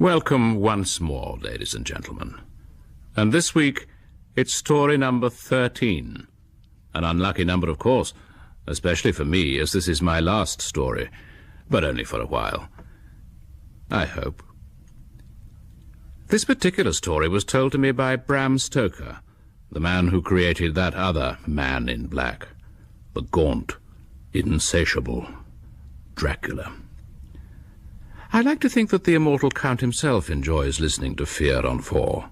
Welcome once more, ladies and gentlemen. And this week, it's story number 13. An unlucky number, of course, especially for me, as this is my last story, but only for a while. I hope. This particular story was told to me by Bram Stoker, the man who created that other man in black, the gaunt, insatiable Dracula. I like to think that the immortal Count himself enjoys listening to Fear on Four,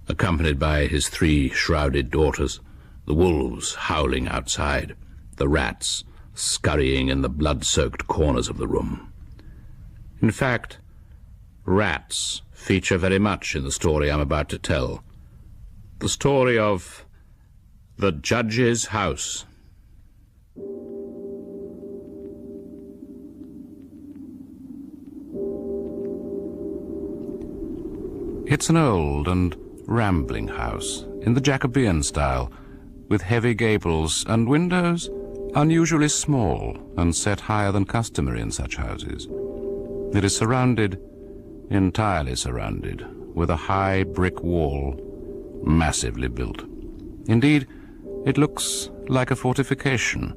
accompanied by his 3 shrouded daughters, the wolves howling outside, the rats scurrying in the blood-soaked corners of the room. In fact, rats feature very much in the story I'm about to tell, the story of the Judge's House. It's an old and rambling house in the Jacobean style, with heavy gables and windows unusually small and set higher than customary in such houses. It is surrounded, entirely surrounded, with a high brick wall, massively built. Indeed, it looks like a fortification,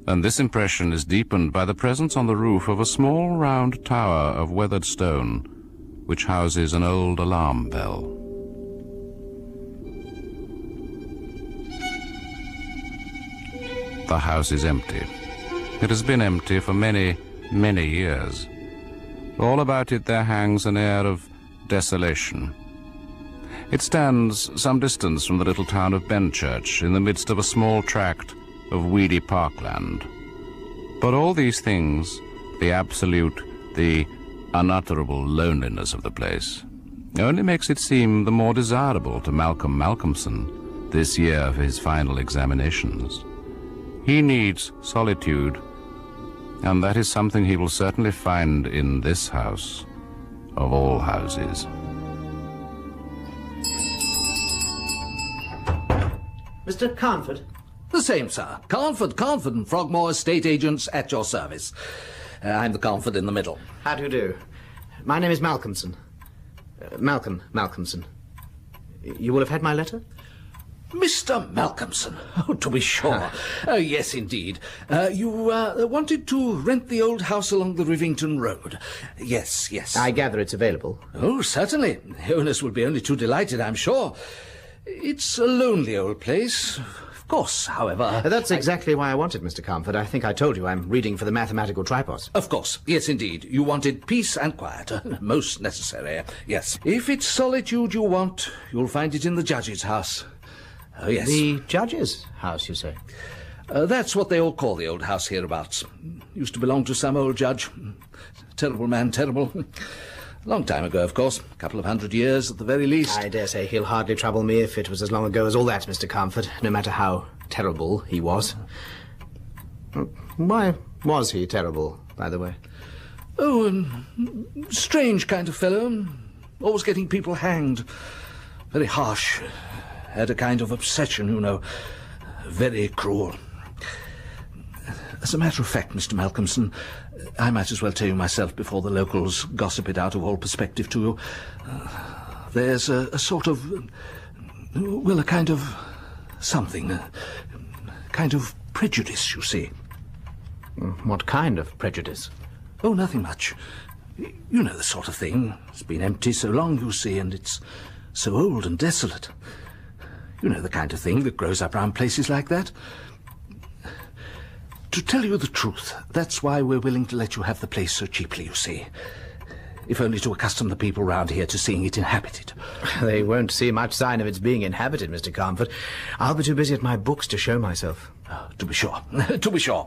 and this impression is deepened by the presence on the roof of a small round tower of weathered stone, which houses an old alarm bell. The house is empty. It has been empty for many, many years. All about it there hangs an air of desolation. It stands some distance from the little town of Benchurch, in the midst of a small tract of weedy parkland. But all these things, the absolute, the unutterable loneliness of the place, only makes it seem the more desirable to Malcolmson this year for his final examinations. He needs solitude, and that is something he will certainly find in this house, of all houses. Mr. Carnford? The same, sir. Carnford and Frogmore estate agents at your service. I'm the Carnford in the middle. How do you do? My name is Malcolmson. Malcolmson. You will have had my letter? Mr. Malcolmson. Oh, to be sure. Yes, indeed. You wanted to rent the old house along the Rivington Road. Yes. I gather it's available. Oh, certainly. The owners will be only too delighted, I'm sure. It's a lonely old place. Of course, however... That's exactly why I wanted, Mr. Carnford. I think I told you I'm reading for the mathematical tripos. Of course. Yes, indeed. You wanted peace and quiet. Most necessary. Yes. If it's solitude you want, you'll find it in the Judge's house. Oh, yes. The Judge's house, you say? That's what they all call the old house hereabouts. Used to belong to some old judge. Terrible man, terrible. Long time ago, of course. A couple of 100 years at the very least. I dare say he'll hardly trouble me if it was as long ago as all that, Mr. Carnford, no matter how terrible he was. Why was he terrible, by the way? Oh, strange kind of fellow. Always getting people hanged. Very harsh. Had a kind of obsession, you know. Very cruel. As a matter of fact, Mr. Malcolmson, I might as well tell you myself before the locals gossip it out of all perspective to you. There's a sort of... well, a kind of something. A kind of prejudice, you see. What kind of prejudice? Oh, nothing much. You know the sort of thing. It's been empty so long, you see, and it's so old and desolate. You know the kind of thing that grows up round places like that. To tell you the truth, that's why we're willing to let you have the place so cheaply, you see. If only to accustom the people round here to seeing it inhabited. They won't see much sign of its being inhabited, Mr. Carnford. I'll be too busy at my books to show myself. To be sure. To be sure.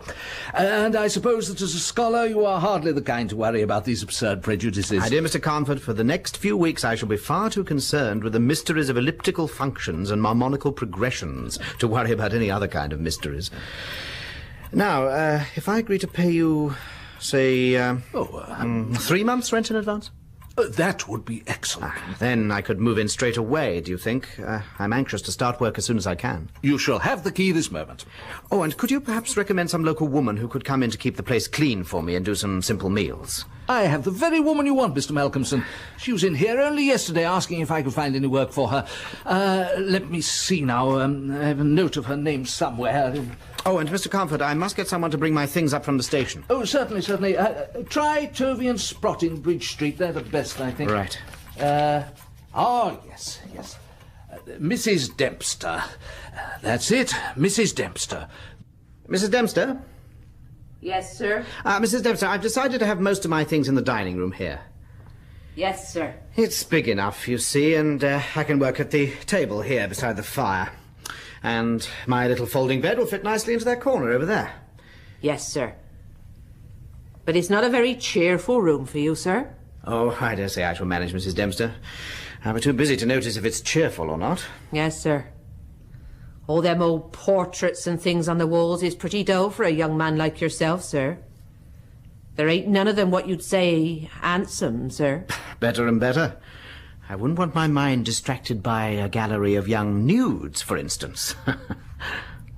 And I suppose that as a scholar you are hardly the kind to worry about these absurd prejudices. My dear Mr. Carnford, for the next few weeks I shall be far too concerned with the mysteries of elliptical functions and harmonical progressions to worry about any other kind of mysteries. Now, if I agree to pay you, say, 3 months' rent in advance? That would be excellent. Then I could move in straight away, do you think? I'm anxious to start work as soon as I can. You shall have the key this moment. Oh, and could you perhaps recommend some local woman who could come in to keep the place clean for me and do some simple meals? I have the very woman you want, Mr. Malcolmson. She was in here only yesterday asking if I could find any work for her. Let me see now. I have a note of her name somewhere. Oh, and Mr. Comfort, I must get someone to bring my things up from the station. Oh, certainly, certainly. Try Tovey and Sprott in Bridge Street. They're the best, I think. Right. Yes. Mrs. Dempster. That's it, Mrs. Dempster. Mrs. Dempster? Yes, sir. Mrs. Dempster, I've decided to have most of my things in the dining room here. Yes, sir. It's big enough, you see, and I can work at the table here beside the fire. And my little folding bed will fit nicely into that corner over there. Yes, sir. But it's not a very cheerful room for you, sir. Oh, I dare say I shall manage, Mrs. Dempster. I'm too busy to notice if it's cheerful or not. Yes, sir. All them old portraits and things on the walls is pretty dull for a young man like yourself, sir. There ain't none of them what you'd say handsome, sir. Better and better. I wouldn't want my mind distracted by a gallery of young nudes, for instance.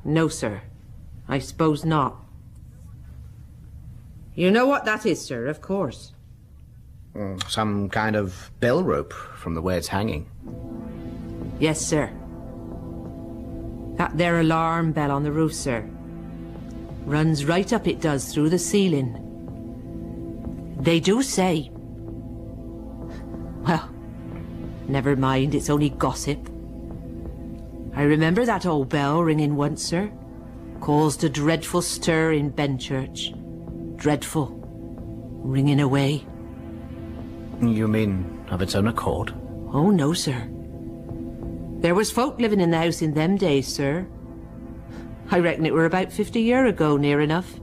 No, sir. I suppose not. You know what that is, sir, of course. Some kind of bell rope from the way it's hanging. Yes, sir. That there alarm bell on the roof, sir. Runs right up, it does, through the ceiling. They do say... Well, never mind, it's only gossip. I remember that old bell ringing once, sir. Caused a dreadful stir in Benchurch. Dreadful. Ringing away. You mean of its own accord? Oh, no, sir. There was folk living in the house in them days, sir. I reckon it were about 50 year ago, near enough.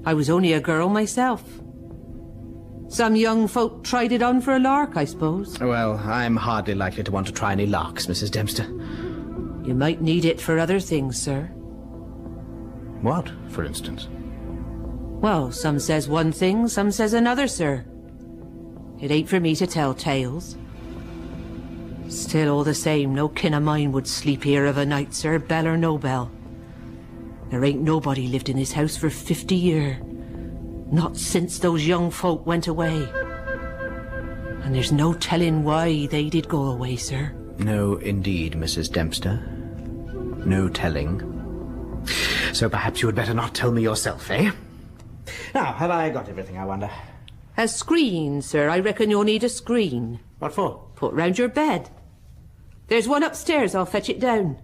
I was only a girl myself. Some young folk tried it on for a lark, I suppose. Well, I'm hardly likely to want to try any larks, Mrs. Dempster. You might need it for other things, sir. What, for instance? Well, some says one thing, some says another, sir. It ain't for me to tell tales. Still, all the same, no kin of mine would sleep here of a night, sir, bell or no bell. There ain't nobody lived in this house for 50 year. Not since those young folk went away. And there's no telling why they did go away, sir. No, indeed, Mrs. Dempster. No telling. So perhaps you had better not tell me yourself, eh? Now, have I got everything, I wonder? A screen, sir. I reckon you'll need a screen. What for? Put round your bed. There's one upstairs, I'll fetch it down.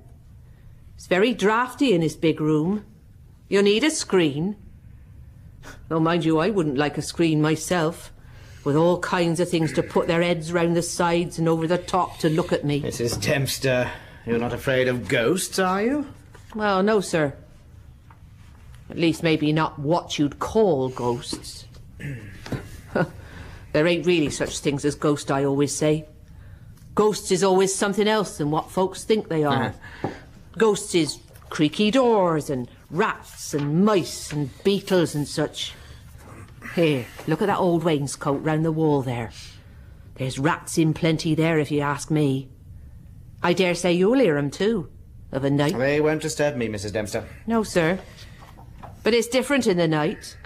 It's very draughty in this big room. You'll need a screen. Though, mind you, I wouldn't like a screen myself, with all kinds of things to put their heads round the sides and over the top to look at me. Mrs. Dempster, you're not afraid of ghosts, are you? Well, no, sir. At least maybe not what you'd call ghosts. There ain't really such things as ghosts, I always say. Ghosts is always something else than what folks think they are. Ghosts is creaky doors and rats and mice and beetles and such. Here, look at that old wainscot round the wall there. There's rats in plenty there, if you ask me. I dare say you'll hear 'em too, of a night. They won't disturb me, Mrs. Dempster. No, sir. But it's different in the night.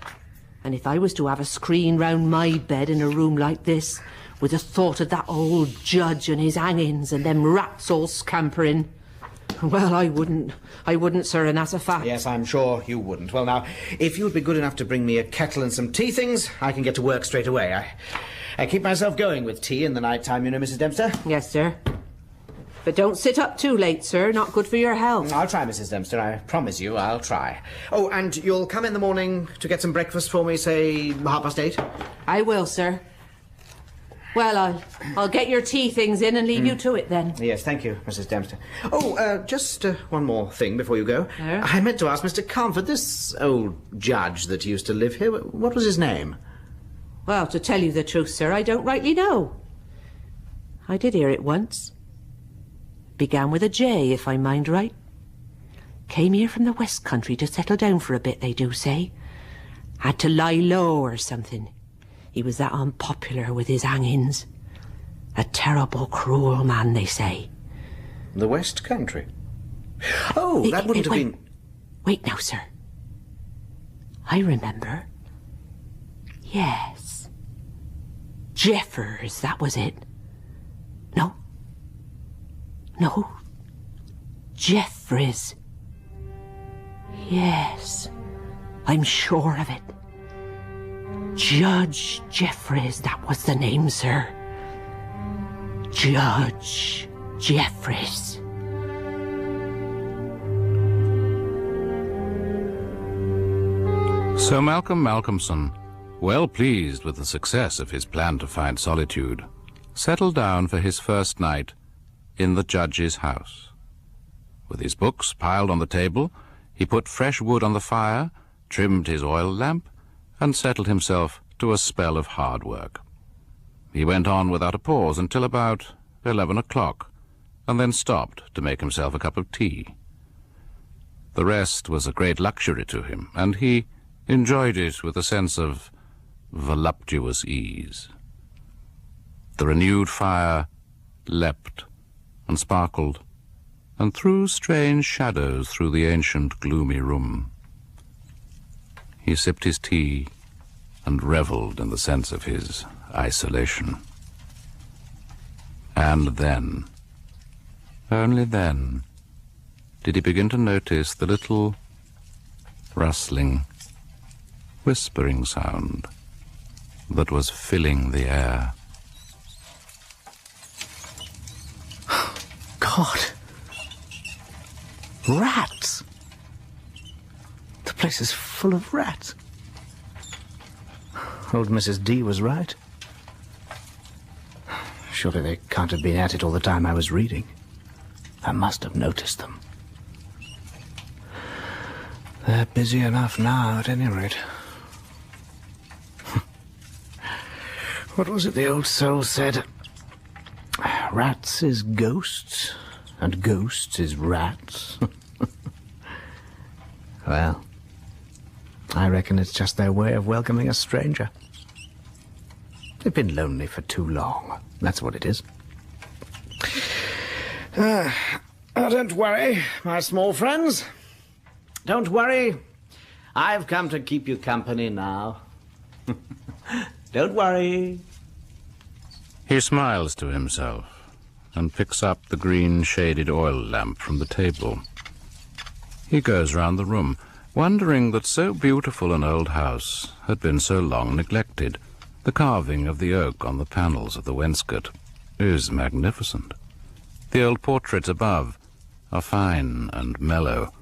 And if I was to have a screen round my bed in a room like this, with the thought of that old judge and his hangings and them rats all scampering, well, I wouldn't, sir, and that's a fact. Yes, I'm sure you wouldn't. Well, now, if you'd be good enough to bring me a kettle and some tea things, I can get to work straight away. I keep myself going with tea in the night time, you know, Mrs. Dempster. Yes, sir. But don't sit up too late, sir. Not good for your health. I'll try, Mrs. Dempster. I promise you I'll try. Oh, and you'll come in the morning to get some breakfast for me, say, 8:30? I will, sir. Well, I'll get your tea things in and leave you to it then. Yes, thank you, Mrs. Dempster. Oh, just one more thing before you go. Yeah? I meant to ask Mr. Comfort, this old judge that used to live here, what was his name? Well, to tell you the truth, sir, I don't rightly know. I did hear it once. Began with a J, if I mind right. Came here from the West Country to settle down for a bit, they do say. Had to lie low or something. He was that unpopular with his hangings. A terrible, cruel man, they say. The West Country? Oh, that wouldn't have been... Wait now, sir. I remember. Yes. Jeffers, that was it. No. Jeffries. Yes, I'm sure of it. Judge Jeffries, that was the name, sir. Judge Jeffries. So Malcolmson, well pleased with the success of his plan to find solitude, settled down for his first night in the judge's house. With his books piled on the table, he put fresh wood on the fire, trimmed his oil lamp, and settled himself to a spell of hard work. He went on without a pause until about 11 o'clock, and then stopped to make himself a cup of tea. The rest was a great luxury to him, and he enjoyed it with a sense of voluptuous ease. The renewed fire leapt and sparkled and threw strange shadows through the ancient gloomy room. He sipped his tea and revelled in the sense of his isolation. And then, only then, did he begin to notice the little rustling, whispering sound that was filling the air. God! Rats! The place is full of rats. Old Mrs. D was right. Surely they can't have been at it all the time I was reading. I must have noticed them. They're busy enough now, at any rate. What was it the old soul said? Rats is ghosts, and ghosts is rats. Well, I reckon it's just their way of welcoming a stranger. They've been lonely for too long. That's what it is. Don't worry, my small friends. Don't worry. I've come to keep you company now. Don't worry. He smiles to himself and picks up the green-shaded oil lamp from the table. He goes round the room, wondering that so beautiful an old house had been so long neglected. The carving of the oak on the panels of the wainscot is magnificent. The old portraits above are fine and mellow,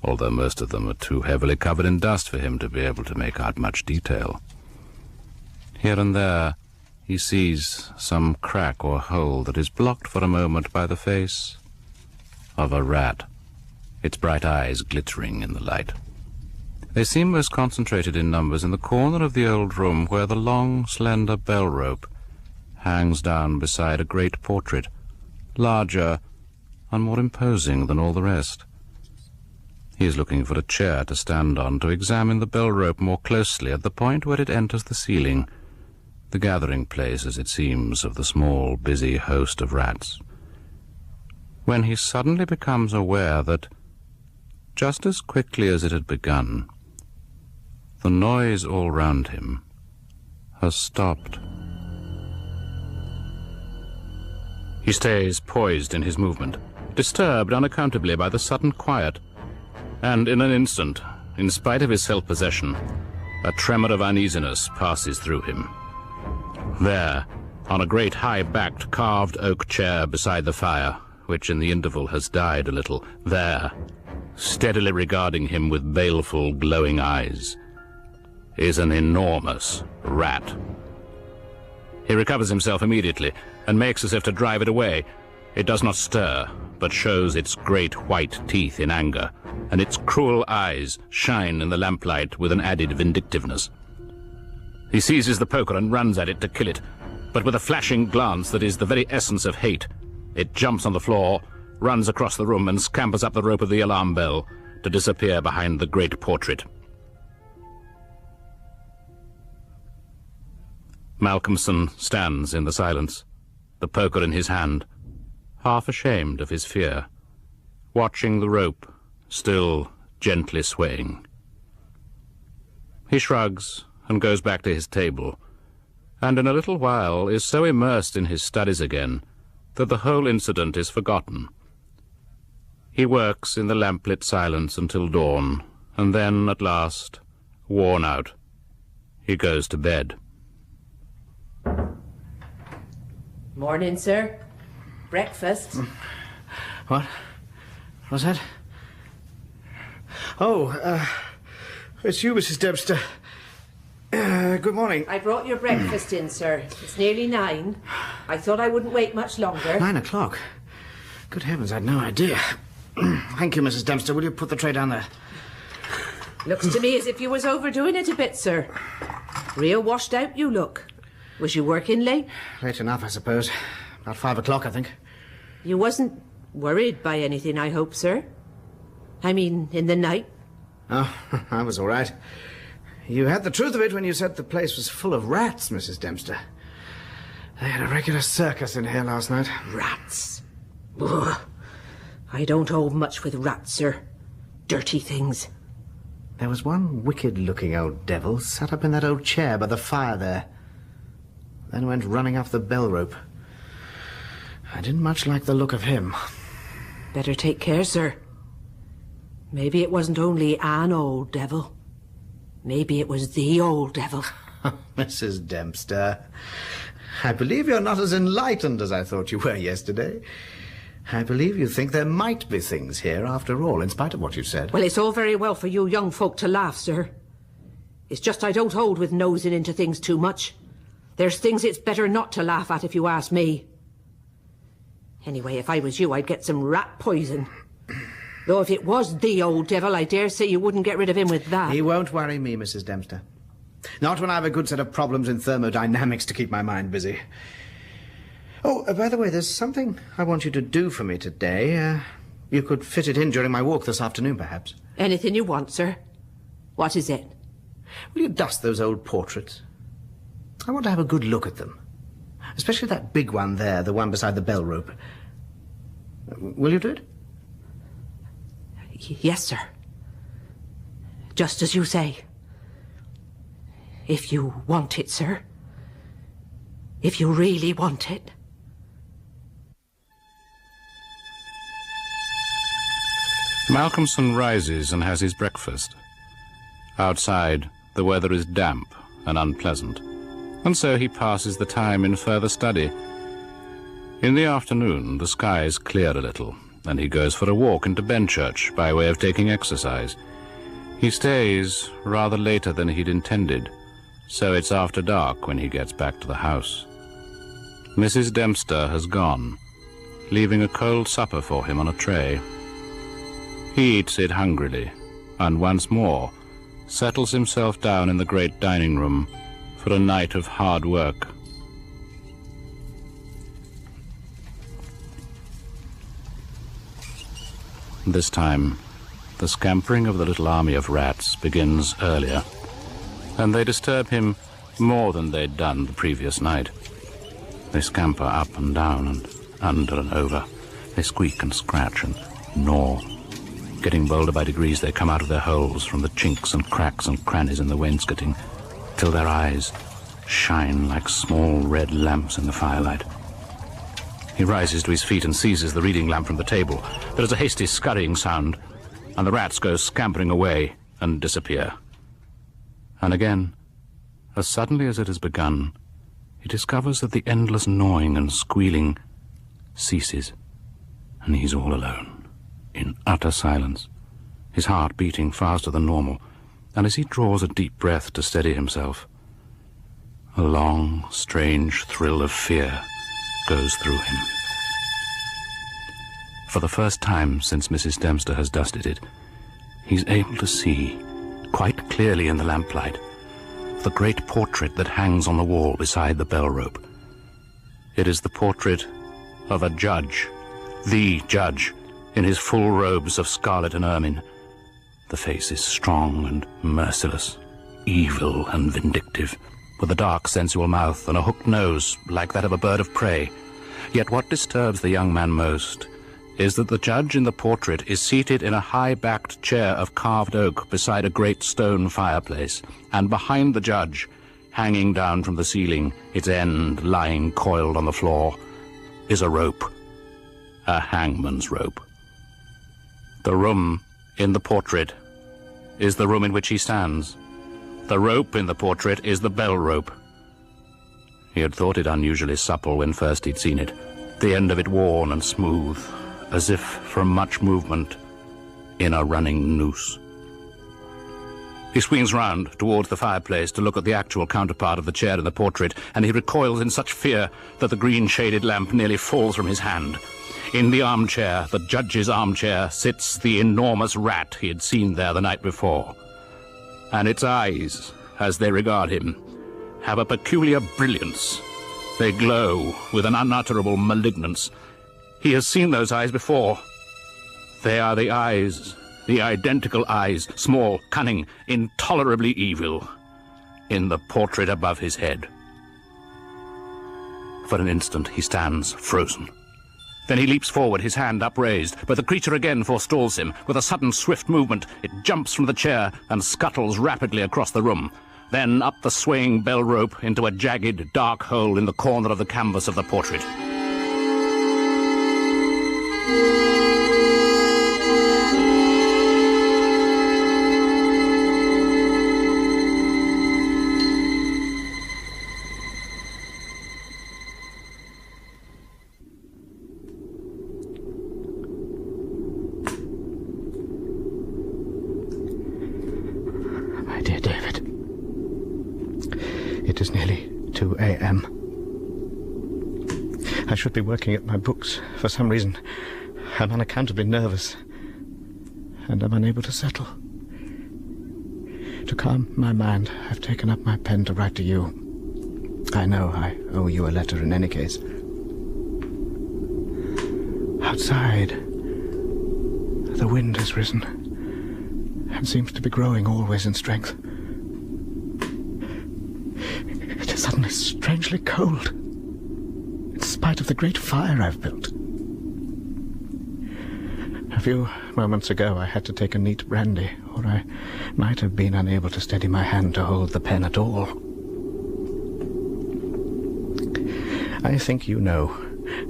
although most of them are too heavily covered in dust for him to be able to make out much detail. Here and there he sees some crack or hole that is blocked for a moment by the face of a rat, its bright eyes glittering in the light. They seem most concentrated in numbers in the corner of the old room where the long, slender bell rope hangs down beside a great portrait, larger and more imposing than all the rest. He is looking for a chair to stand on to examine the bell rope more closely at the point where it enters the ceiling, the gathering place, as it seems, of the small, busy host of rats, when he suddenly becomes aware that, just as quickly as it had begun, the noise all round him has stopped. He stays poised in his movement, disturbed unaccountably by the sudden quiet, and in an instant, in spite of his self-possession, a tremor of uneasiness passes through him. There, on a great high-backed carved oak chair beside the fire, which in the interval has died a little, there, steadily regarding him with baleful, glowing eyes, is an enormous rat. He recovers himself immediately and makes as if to drive it away. It does not stir, but shows its great white teeth in anger, and its cruel eyes shine in the lamplight with an added vindictiveness. He seizes the poker and runs at it to kill it, but with a flashing glance that is the very essence of hate, it jumps on the floor, runs across the room, and scampers up the rope of the alarm bell to disappear behind the great portrait. Malcolmson stands in the silence, the poker in his hand, half ashamed of his fear, watching the rope still gently swaying. He shrugs and goes back to his table, and in a little while is so immersed in his studies again that the whole incident is forgotten. He works in the lamplit silence until dawn, and then, at last, worn out, he goes to bed. Morning, sir. Breakfast. What? What's that? Oh, it's you, Mrs. Dempster. Good morning. I brought your breakfast in, sir. It's nearly 9. I thought I wouldn't wait much longer. 9 o'clock? Good heavens, I'd no idea. Thank you, Mrs. Dempster. Will you put the tray down there? Looks to me as if you was overdoing it a bit, sir. Real washed out you look. Was you working late? Late enough, I suppose. About 5 o'clock, I think. You wasn't worried by anything, I hope, sir? I mean, in the night? Oh, I was all right. You had the truth of it when you said the place was full of rats, Mrs. Dempster. They had a regular circus in here last night. Rats. Ugh. I don't hold much with rats, sir. Dirty things. There was one wicked-looking old devil sat up in that old chair by the fire there. Then went running off the bell rope. I didn't much like the look of him. Better take care, sir. Maybe it wasn't only an old devil. Maybe it was the old devil. Mrs. Dempster, I believe you're not as enlightened as I thought you were yesterday. I believe you think there might be things here after all, in spite of what you said. Well, it's all very well for you young folk to laugh, sir. It's just I don't hold with nosing into things too much. There's things it's better not to laugh at, if you ask me. Anyway, if I was you, I'd get some rat poison. Though if it was the old devil, I dare say you wouldn't get rid of him with that. He won't worry me, Mrs. Dempster. Not when I have a good set of problems in thermodynamics to keep my mind busy. Oh, by the way, there's something I want you to do for me today. You could fit it in during my walk this afternoon, perhaps. Anything you want, sir. What is it? Will you dust those old portraits? I want to have a good look at them. Especially that big one there, the one beside the bell rope. Will you do it? Yes, sir. Just as you say. If you want it, sir. If you really want it. Malcolmson rises and has his breakfast. Outside, the weather is damp and unpleasant, and so he passes the time in further study. In the afternoon, the skies clear a little, and he goes for a walk into Benchurch by way of taking exercise. He stays rather later than he'd intended, so it's after dark when he gets back to the house. Mrs. Dempster has gone, leaving a cold supper for him on a tray. He eats it hungrily, and once more settles himself down in the great dining room for a night of hard work. This time, the scampering of the little army of rats begins earlier, and they disturb him more than they'd done the previous night. They scamper up and down and under and over. They squeak and scratch and gnaw. Getting bolder by degrees, they come out of their holes from the chinks and cracks and crannies in the wainscoting, till their eyes shine like small red lamps in the firelight. He rises to his feet and seizes the reading lamp from the table. There is a hasty scurrying sound, and the rats go scampering away and disappear. And again, as suddenly as it has begun, he discovers that the endless gnawing and squealing ceases, and he's all alone, in utter silence, his heart beating faster than normal, and as he draws a deep breath to steady himself, a long, strange thrill of fear goes through him. For the first time since Mrs. Dempster has dusted it, he's able to see, quite clearly in the lamplight, the great portrait that hangs on the wall beside the bell rope. It is the portrait of a judge, the judge, in his full robes of scarlet and ermine. The face is strong and merciless, evil and vindictive, with a dark, sensual mouth and a hooked nose like that of a bird of prey. Yet what disturbs the young man most is that the judge in the portrait is seated in a high-backed chair of carved oak beside a great stone fireplace, and behind the judge, hanging down from the ceiling, its end lying coiled on the floor, is a rope, a hangman's rope. The room in the portrait is the room in which he stands. The rope in the portrait is the bell rope. He had thought it unusually supple when first he'd seen it, the end of it worn and smooth, as if from much movement in a running noose. He swings round towards the fireplace to look at the actual counterpart of the chair in the portrait, and he recoils in such fear that the green-shaded lamp nearly falls from his hand. In the armchair, the judge's armchair, sits the enormous rat he had seen there the night before. And its eyes, as they regard him, have a peculiar brilliance. They glow with an unutterable malignance. He has seen those eyes before. They are the eyes, the identical eyes, small, cunning, intolerably evil, in the portrait above his head. For an instant he stands frozen. Then he leaps forward, his hand upraised, but the creature again forestalls him. With a sudden, swift movement, it jumps from the chair and scuttles rapidly across the room. Then up the swaying bell rope into a jagged, dark hole in the corner of the canvas of the portrait. It is nearly 2 a.m. I should be working at my books. For some reason, I'm unaccountably nervous, and I'm unable to settle. To calm my mind, I've taken up my pen to write to you. I know I owe you a letter in any case. Outside, the wind has risen, and seems to be growing always in strength. It is suddenly strangely cold, in spite of the great fire I've built. A few moments ago I had to take a neat brandy, or I might have been unable to steady my hand to hold the pen at all. I think you know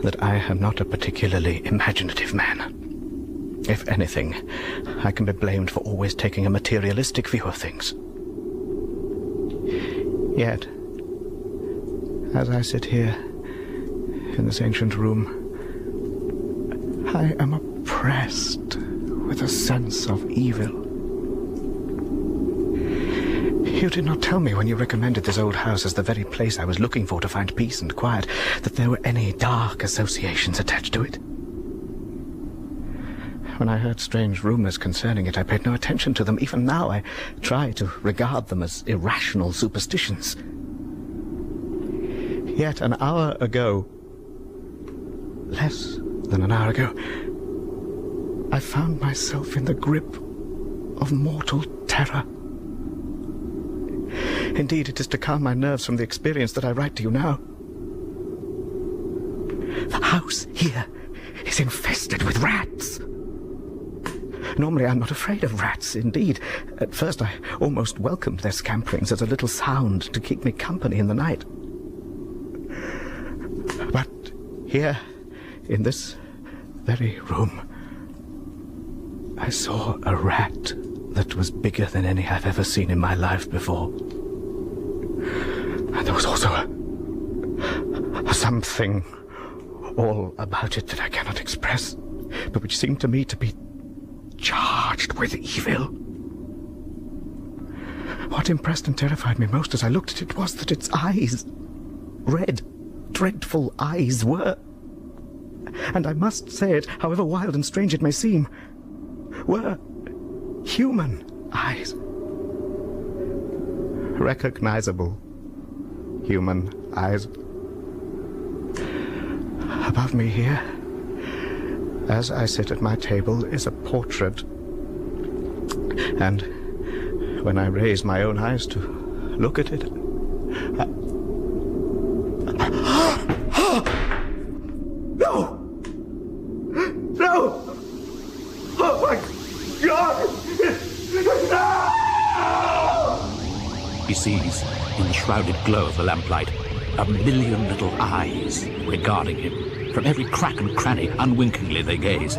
that I am not a particularly imaginative man. If anything, I can be blamed for always taking a materialistic view of things. Yet, as I sit here in this ancient room, I am oppressed with a sense of evil. You did not tell me when you recommended this old house as the very place I was looking for to find peace and quiet that there were any dark associations attached to it. When I heard strange rumors concerning it, I paid no attention to them. Even now, I try to regard them as irrational superstitions. Yet an hour ago, less than an hour ago, I found myself in the grip of mortal terror. Indeed, it is to calm my nerves from the experience that I write to you now. The house here is infested with rats. Normally, I'm not afraid of rats. Indeed, at first I almost welcomed their scamperings as a little sound to keep me company in the night. But here, in this very room, I saw a rat that was bigger than any I've ever seen in my life before. And there was also a something all about it that I cannot express, but which seemed to me to be charged with evil. What impressed and terrified me most as I looked at it was that its eyes, red, dreadful eyes, were, and I must say it, however wild and strange it may seem, were human eyes. Recognizable human eyes. Above me here, as I sit at my table, is a portrait. And when I raise my own eyes to look at it, No! No! Oh my God! No! He sees in the shrouded glow of the lamplight. 1,000,000 little eyes regarding him. From every crack and cranny, unwinkingly they gaze.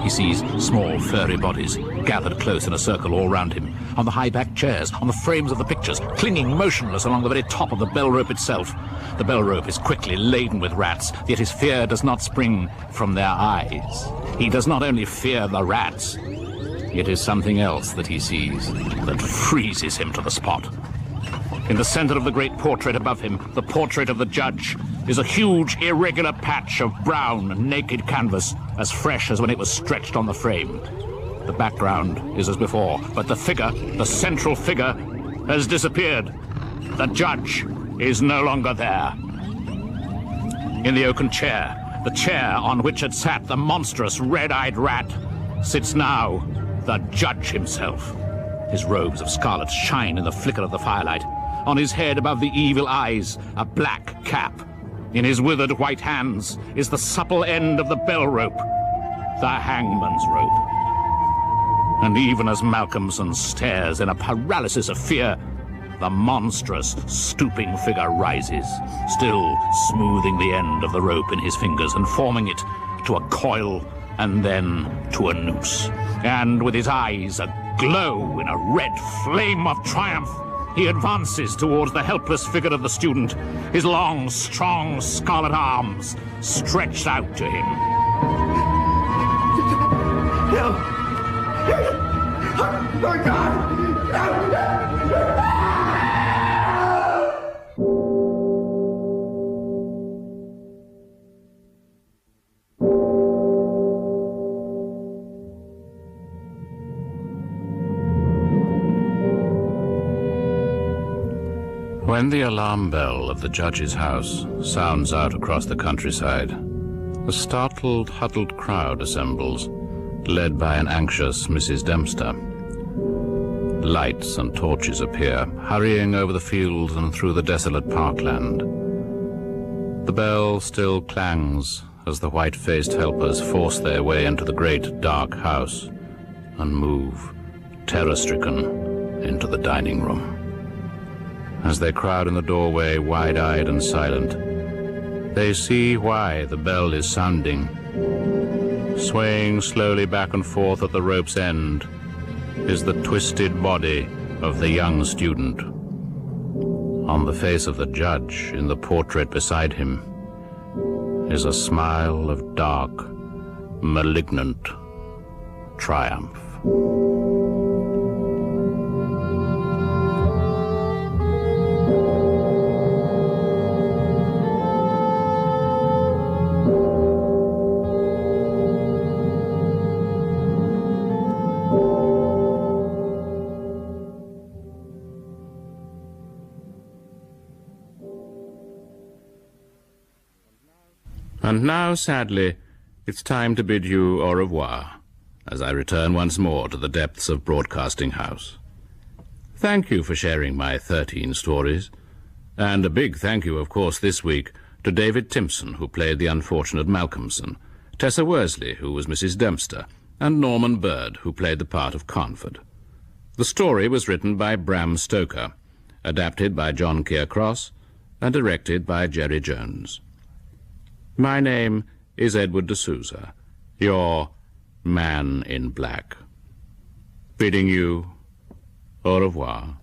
He sees small, furry bodies gathered close in a circle all round him, on the high-backed chairs, on the frames of the pictures, clinging motionless along the very top of the bell rope itself. The bell rope is quickly laden with rats, yet his fear does not spring from their eyes. He does not only fear the rats, it is something else that he sees that freezes him to the spot. In the center of the great portrait above him, the portrait of the judge, is a huge, irregular patch of brown, naked canvas, as fresh as when it was stretched on the frame. The background is as before, but the figure, the central figure, has disappeared. The judge is no longer there. In the oaken chair, the chair on which had sat the monstrous, red-eyed rat, sits now the judge himself. His robes of scarlet shine in the flicker of the firelight. On his head, above the evil eyes, a black cap. In his withered white hands is the supple end of the bell rope, the hangman's rope. And even as Malcolmson stares in a paralysis of fear, the monstrous, stooping figure rises, still smoothing the end of the rope in his fingers and forming it to a coil and then to a noose. And with his eyes aglow in a red flame of triumph, he advances towards the helpless figure of the student, his long, strong, scarlet arms stretched out to him. No! Oh, my God! No! When the alarm bell of the judge's house sounds out across the countryside, a startled, huddled crowd assembles, led by an anxious Mrs. Dempster. Lights and torches appear, hurrying over the fields and through the desolate parkland. The bell still clangs as the white-faced helpers force their way into the great, dark house and move, terror-stricken, into the dining room. As they crowd in the doorway, wide-eyed and silent, they see why the bell is sounding. Swaying slowly back and forth at the rope's end is the twisted body of the young student. On the face of the judge, in the portrait beside him, is a smile of dark, malignant triumph. And now, sadly, it's time to bid you au revoir, as I return once more to the depths of Broadcasting House. Thank you for sharing my 13 stories, and a big thank you, of course, this week to David Timpson, who played the unfortunate Malcolmson, Tessa Worsley, who was Mrs. Dempster, and Norman Bird, who played the part of Carnford. The story was written by Bram Stoker, adapted by John Keir Cross, and directed by Jerry Jones. My name is Edward de Souza, your man in black, bidding you au revoir.